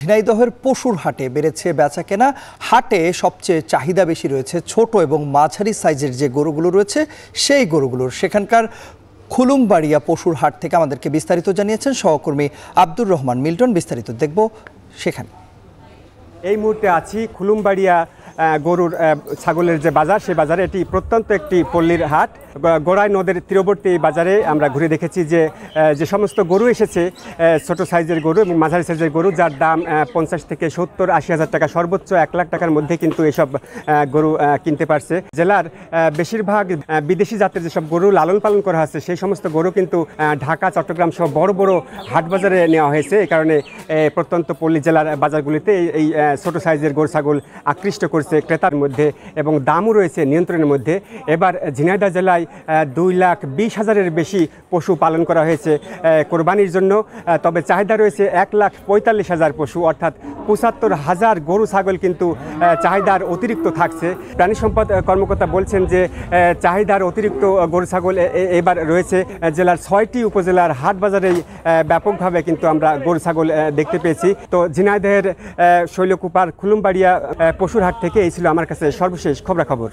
ঝিনাইদহের পশুর হাটে বেড়েছে বেচাকেনা। হাটে সবচেয়ে চাহিদা বেশি রয়েছে ছোট এবং মাঝারি সাইজের যে গরুগুলো রয়েছে সেই গরুগুলোর। সেখানকার খুলুমবাড়িয়া পশুর হাট থেকে আমাদেরকে বিস্তারিত জানিয়েছেন সহকর্মী আব্দুর রহমান মিল্টন। বিস্তারিত দেখব সেখানে। এই মুহূর্তে আছি খুলুমবাড়িয়া গরুর ছাগলের যে বাজার, সেই বাজারে এটি প্রত্যন্ত একটি পল্লীর হাট। গোড়াই নদের তীরবর্তী বাজারে আমরা ঘুরে দেখেছি যে সমস্ত গরু এসেছে, ছোট সাইজের গরু এবং মাঝারি সাইজের গরু, যার দাম 50 থেকে 70-80 হাজার টাকা, সর্বোচ্চ 1 লাখ টাকার মধ্যে কিন্তু এসব গরু কিনতে পারছে। জেলার বেশিরভাগ বিদেশি জাতের যেসব গরু লালন পালন করা হচ্ছে, সেই সমস্ত গরু কিন্তু ঢাকা, চট্টগ্রাম সহ বড় বড় হাট বাজারে নেওয়া হয়েছে। এই কারণে প্রত্যন্ত পল্লী জেলার বাজারগুলিতে এই ছোট সাইজের গরু ছাগল আকৃষ্ট করছে ক্রেতার মধ্যে এবং দামও রয়েছে নিয়ন্ত্রণের মধ্যে। এবার ঝিনাইদহ জেলায় 2,20,000-এর বেশি পশু পালন করা হয়েছে কোরবানির জন্য। তবে চাহিদা রয়েছে 1,45,000 পশু, অর্থাৎ 75,000 গরু ছাগল কিন্তু চাহিদার অতিরিক্ত থাকছে। প্রাণী সম্পদ কর্মকর্তা বলছেন যে চাহিদার অতিরিক্ত গরু ছাগল এবার রয়েছে জেলার 6টি উপজেলার হাট বাজারেই ব্যাপকভাবে কিন্তু আমরা গরু ছাগল দেখতে পেয়েছি। তো ঝিনাইদহের শৈলকুপার খুলুমবাড়িয়া পশুর হাট থেকে এই ছিল আমার কাছে সর্বশেষ খবরাখবর।